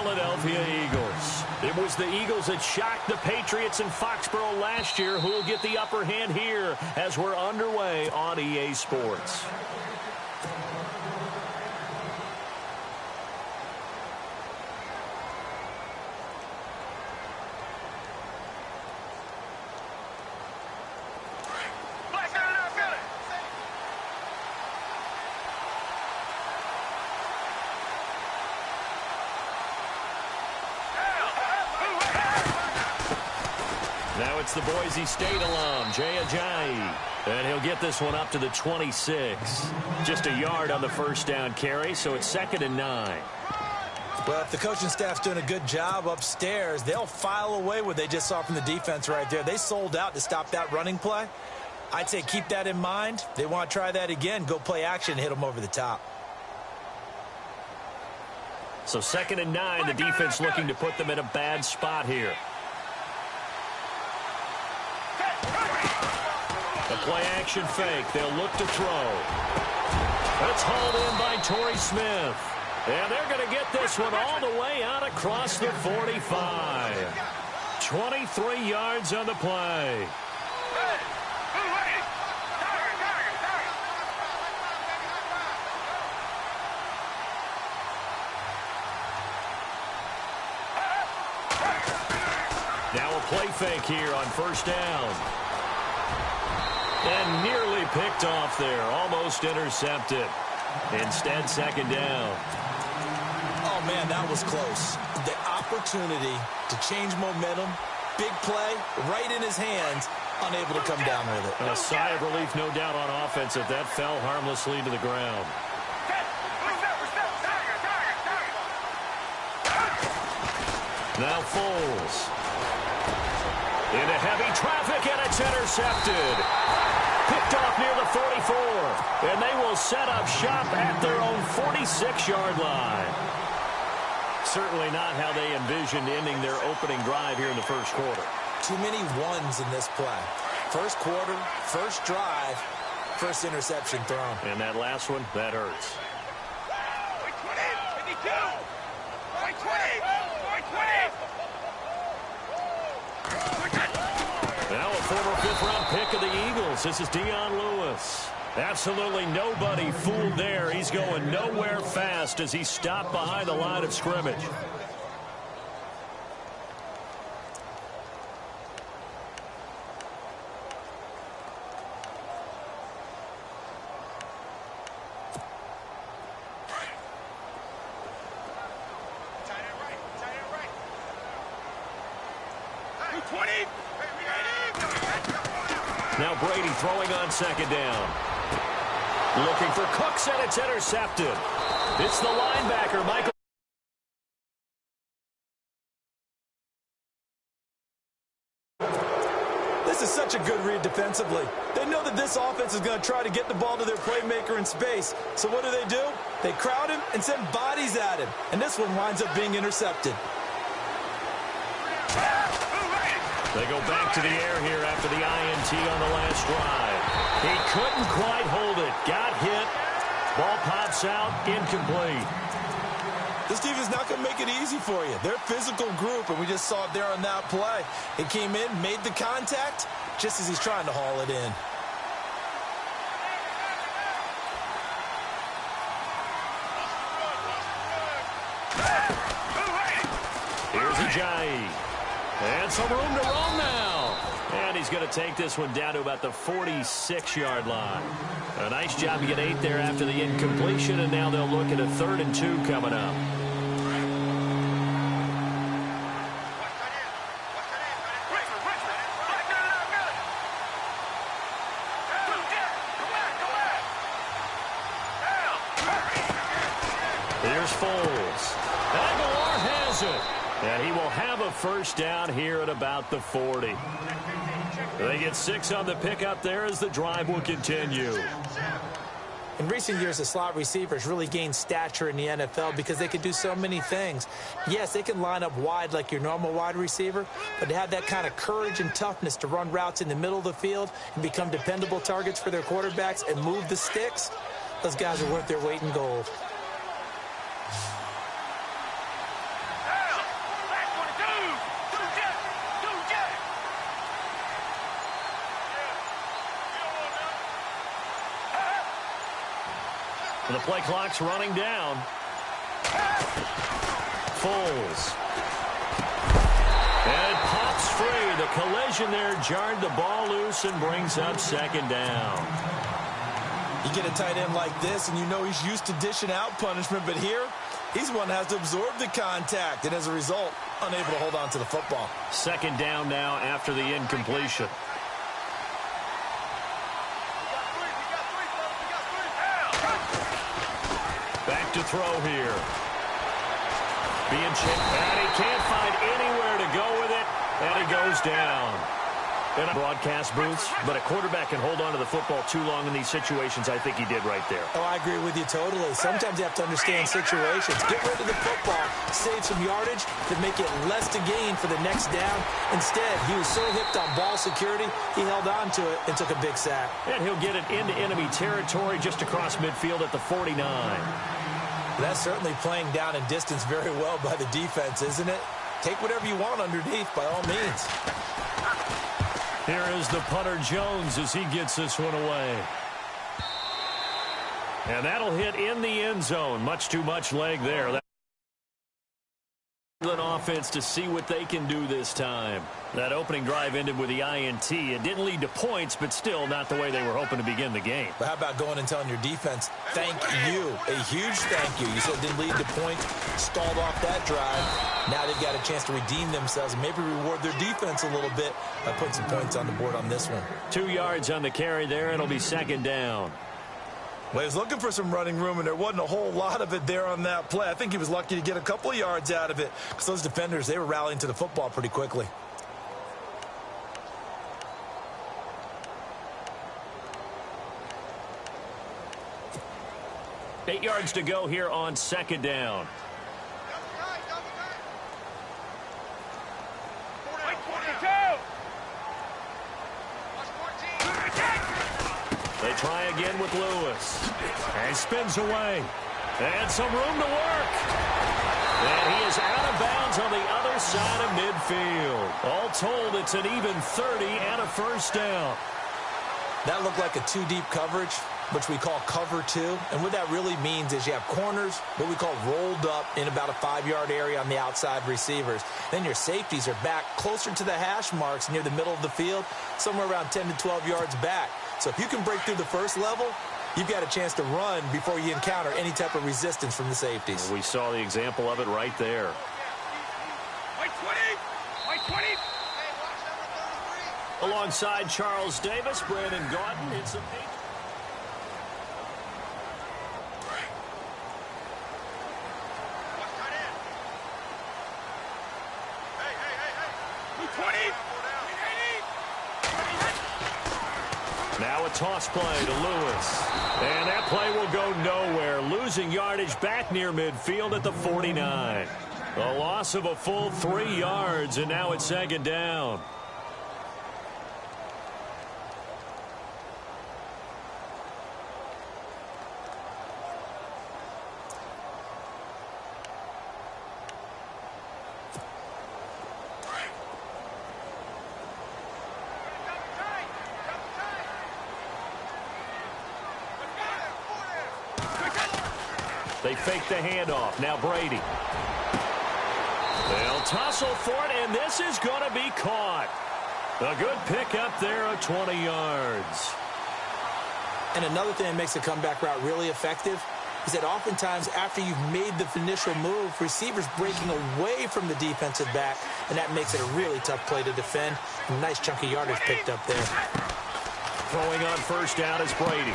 Philadelphia Eagles. It was the Eagles that shocked the Patriots in Foxborough last year who will get the upper hand here as we're underway on EA Sports. Now it's the Boise State alum, Jay Ajayi. And he'll get this one up to the 26. Just a yard on the first down carry, so it's 2nd and 9. Well, if the coaching staff's doing a good job upstairs, they'll file away what they just saw from the defense right there. They sold out to stop that running play. I'd say keep that in mind. They want to try that again. Go play action, hit them over the top. So 2nd and 9, the defense looking to put them in a bad spot here. The play-action fake. They'll look to throw. It's hauled in by Torrey Smith. And they're going to get this one all the way out across the 45. 23 yards on the play. Now a play fake here on first down. And nearly picked off there. Almost intercepted. Instead, 2nd down. Oh, man, that was close. The opportunity to change momentum, big play, right in his hands, unable to come down with it. A sigh of relief, no doubt, on offense if that fell harmlessly to the ground. Now Foles. Into heavy traffic, and it's intercepted. Picked off near the 44. And they will set up shop at their own 46-yard line. Certainly not how they envisioned ending their opening drive here in the first quarter. Too many ones in this play. First quarter, first drive, first interception thrown. And that last one, that hurts. Now a former 5th-round pick of the Eagles. This is Dion Lewis. Absolutely nobody fooled there. He's going nowhere fast as he stopped behind the line of scrimmage. Now Brady throwing on 2nd down. Looking for Cooks, and it's intercepted. It's the linebacker, Michael. This is such a good read defensively. They know that this offense is going to try to get the ball to their playmaker in space. So what do? They crowd him and send bodies at him. And this one winds up being intercepted. They go back to the air here after the INT on the last drive. He couldn't quite hold it. Got hit. Ball pops out. Incomplete. This defense is not going to make it easy for you. They're a physical group, and we just saw it there on that play. He came in, made the contact, just as he's trying to haul it in. Here's Ajayi. And some room to roam now. And he's going to take this one down to about the 46-yard line. A nice job to get 8 there after the incompletion, and now they'll look at a 3rd and 2 coming up. Here's Foles. Aguilar has it. And he will have a first down here at about the 40. They get 6 on the pickup there as the drive will continue. In recent years, the slot receivers really gained stature in the NFL because they can do so many things. Yes, they can line up wide like your normal wide receiver, but to have that kind of courage and toughness to run routes in the middle of the field and become dependable targets for their quarterbacks and move the sticks, those guys are worth their weight in gold. The play clock's running down. Foles. And it pops free. The collision there jarred the ball loose and brings up second down. You get a tight end like this, and you know he's used to dishing out punishment, but here, he's the one that has to absorb the contact, and as a result, unable to hold on to the football. Second down now after the incompletion. Back to throw here. Being chipped, and he can't find anywhere to go with it, and he goes down. In a broadcast booths, but a quarterback can hold on to the football too long in these situations. I think he did right there. Oh, I agree with you totally. Sometimes you have to understand situations. Get rid of the football, save some yardage to make it less to gain for the next down. Instead, he was so hipped on ball security, he held on to it and took a big sack. And he'll get it into enemy territory just across midfield at the 49. That's certainly playing down in distance very well by the defense, isn't it? Take whatever you want underneath, by all means. Here is the punter Jones as he gets this one away. And that'll hit in the end zone. Much too much leg there. An offense to see what they can do this time. That opening drive ended with the INT. It didn't lead to points, but still not the way they were hoping to begin the game. But how about going and telling your defense, thank you, a huge thank you. You said it didn't lead to points, stalled off that drive. Now they've got a chance to redeem themselves and maybe reward their defense a little bit by putting some points on the board on this one. 2 yards on the carry there. It'll be second down. Well, he was looking for some running room, and there wasn't a whole lot of it there on that play. I think he was lucky to get a couple of yards out of it because those defenders, they were rallying to the football pretty quickly. Eight yards to go here on second down. They try again with Lewis. And he spins away. And some room to work. And he is out of bounds on the other side of midfield. All told, it's an even 30 and a first down. That looked like a two-deep coverage, which we call cover two. And what that really means is you have corners, what we call rolled up in about a 5-yard area on the outside receivers. Then your safeties are back closer to the hash marks near the middle of the field, somewhere around 10 to 12 yards back. So if you can break through the first level, you've got a chance to run before you encounter any type of resistance from the safeties. We saw the example of it right there. White 20! White 20! Alongside Charles Davis, Brandon Gaudin. It's a Now a toss play to Lewis. And that play will go nowhere. Losing yardage back near midfield at the 49. A loss of a full 3 yards, and now it's second down. They fake the handoff. Now Brady. They'll tussle for it, and this is going to be caught. A good pickup there of 20 yards. And another thing that makes the comeback route really effective is that oftentimes after you've made the initial move, receivers breaking away from the defensive back, and that makes it a really tough play to defend. A nice chunk of yardage picked up there. Throwing on first down is Brady.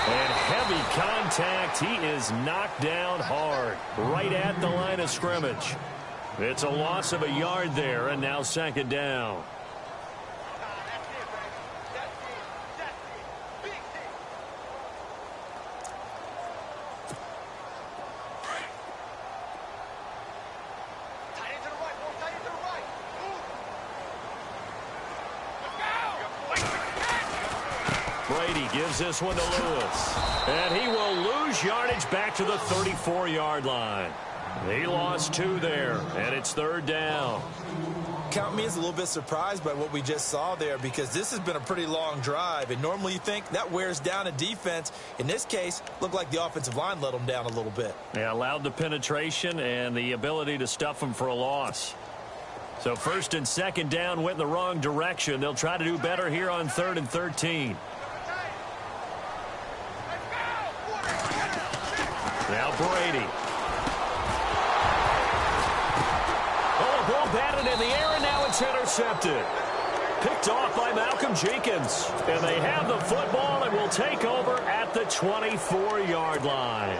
And heavy contact. He is knocked down hard right at the line of scrimmage. It's a loss of a yard there, and now second down. Brady gives this one to Lewis. And he will lose yardage back to the 34-yard line. He lost 2 there, and it's 3rd down. Count me as a little bit surprised by what we just saw there, because this has been a pretty long drive, and normally you think that wears down a defense. In this case, looked like the offensive line let them down a little bit. Yeah, allowed the penetration and the ability to stuff them for a loss. So 1st and 2nd down went in the wrong direction. They'll try to do better here on 3rd and 13. Now Brady. Ball batted in the air, and now it's intercepted. Picked off by Malcolm Jenkins. And they have the football and will take over at the 24-yard line.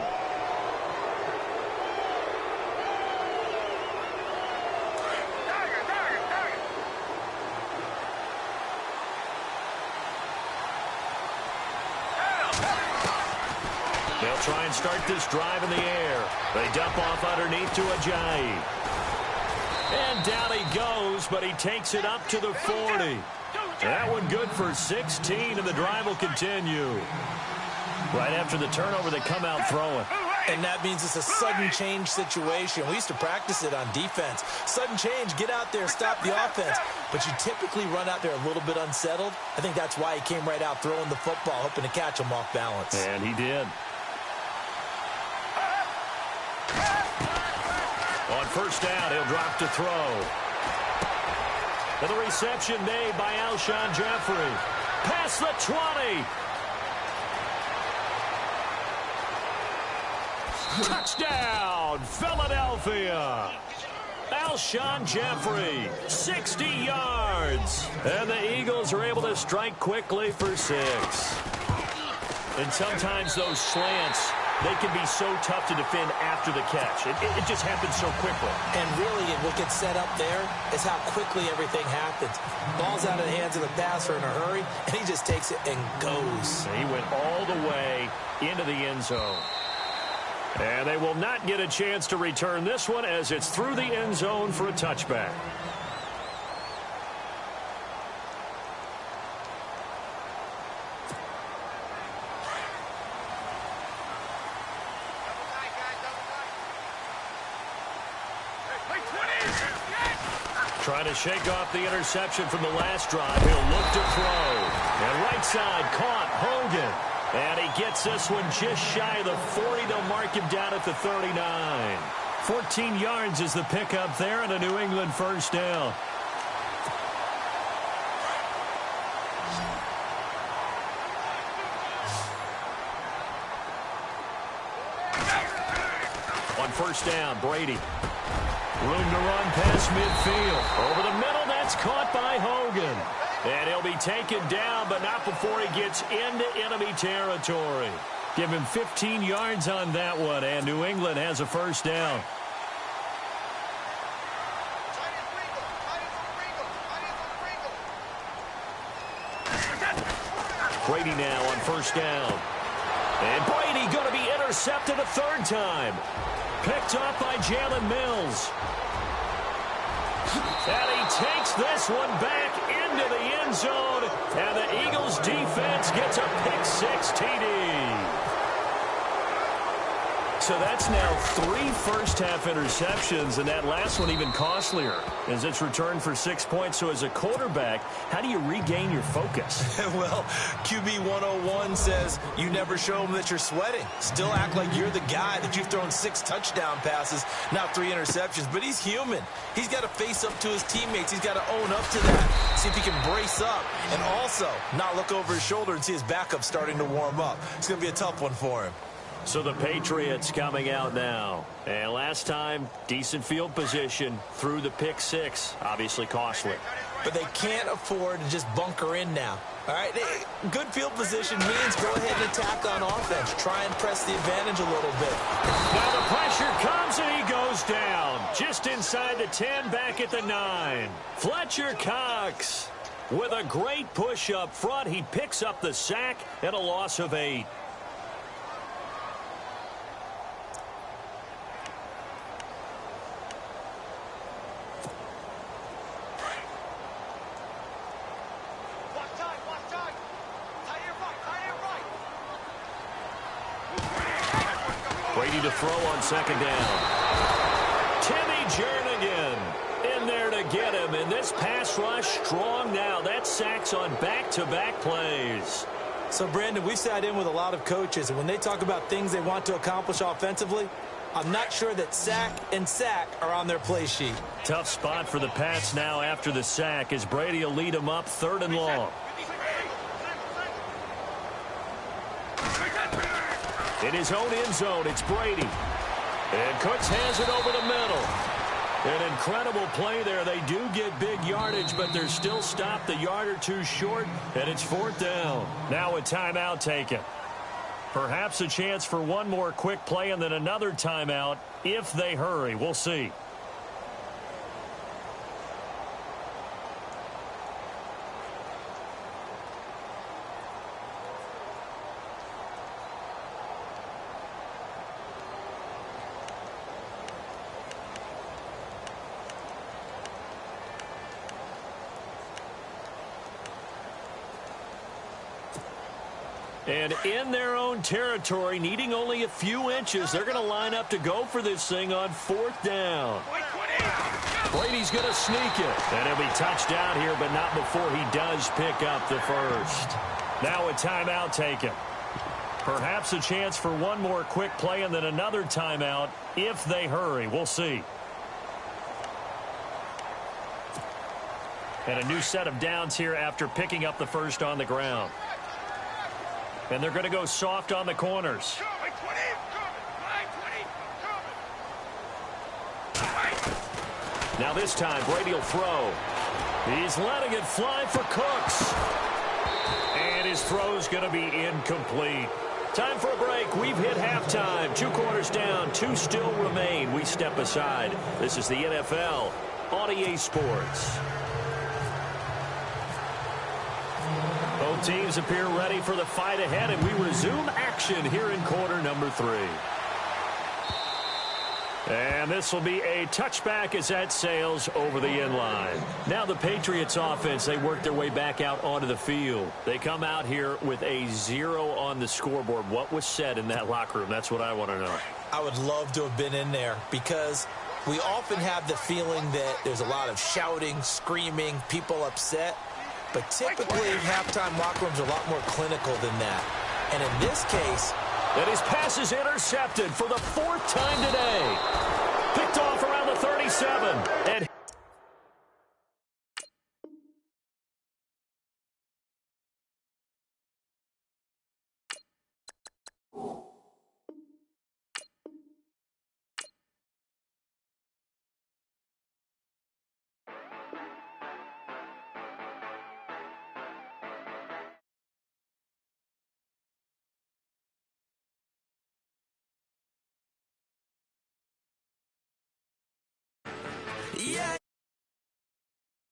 They'll try and start this drive in the air. They dump off underneath to Ajayi. And down he goes, but he takes it up to the 40. That one good for 16, and the drive will continue. Right after the turnover, they come out throwing. And that means it's a sudden change situation. We used to practice it on defense. Sudden change, get out there, stop the offense. But you typically run out there a little bit unsettled. I think that's why he came right out throwing the football, hoping to catch him off balance. And he did. On 1st down, he'll drop to throw. And the reception made by Alshon Jeffrey. Past the 20. Touchdown, Philadelphia. Alshon Jeffrey, 60 yards. And the Eagles are able to strike quickly for 6. And sometimes those slants, they can be so tough to defend after the catch. It just happens so quickly. And really, what gets set up there is how quickly everything happens. Ball's out of the hands of the passer in a hurry, and he just takes it and goes. And he went all the way into the end zone. And they will not get a chance to return this one as it's through the end zone for a touchback. Trying to shake off the interception from the last drive. He'll look to throw. And right side caught Hogan. And he gets this one just shy of the 40. They'll mark him down at the 39. 14 yards is the pickup there and a New England 1st down. On 1st down, Brady. Room to run past midfield. Over the middle, that's caught by Hogan. And he'll be taken down, but not before he gets into enemy territory. Give him 15 yards on that one, and New England has a 1st down. Brady now on 1st down. And Brady going to be intercepted a 3rd time. Picked off by Jalen Mills. And he takes this one back into the end zone. And the Eagles defense gets a pick-6 TD. So that's now 3 first-half interceptions, and that last one even costlier as it's returned for 6 points. So as a quarterback, how do you regain your focus? Well, QB 101 says you never show them that you're sweating. Still act like you're the guy, that you've thrown 6 touchdown passes, not 3 interceptions. But he's human. He's got to face up to his teammates. He's got to own up to that, see if he can brace up, and also not look over his shoulder and see his backup starting to warm up. It's going to be a tough one for him. So the Patriots coming out now. And last time, decent field position through the pick-6. Obviously costly. But they can't afford to just bunker in now. All right, good field position means go ahead and attack on offense. Try and press the advantage a little bit. Now the pressure comes and he goes down. Just inside the 10, back at the 9. Fletcher Cox with a great push up front. He picks up the sack and a loss of 8. Brady to throw on 2nd down. Jernigan in there to get him. And this pass rush strong now. That's sacks on back-to-back plays. So, Brandon, we've sat in with a lot of coaches, and when they talk about things they want to accomplish offensively, I'm not sure that sack and sack are on their play sheet. Tough spot for the Pats now after the sack as Brady will lead them up 3rd and long. In his own end zone, it's Brady. And Cooks has it over the middle. An incredible play there. They do get big yardage, but they're still stopped a yard or two short, and it's 4th down. Now a timeout taken. Perhaps a chance for one more quick play and then another timeout if they hurry. We'll see. And in their own territory, needing only a few inches, they're going to line up to go for this thing on 4th down. Brady's going to sneak it. And he'll be touched down here, but not before he does pick up the first. Now a timeout taken. Perhaps a chance for one more quick play and then another timeout if they hurry. We'll see. And a new set of downs here after picking up the first on the ground. And they're going to go soft on the corners. Now this time, Brady will throw. He's letting it fly for Cooks. And his throw's going to be incomplete. Time for a break. We've hit halftime. 2 quarters down, 2 still remain. We step aside. This is the NFL on EA Sports. Both teams appear ready for the fight ahead, and we resume action here in quarter number 3. And this will be a touchback as that sails over the end line. Now the Patriots offense, they work their way back out onto the field. They come out here with a 0 on the scoreboard. What was said in that locker room? That's what I want to know. I would love to have been in there because we often have the feeling that there's a lot of shouting, screaming, people upset. But typically, halftime locker rooms are a lot more clinical than that. And in this case, and his pass is intercepted for the 4th time today. Picked off around the 37. And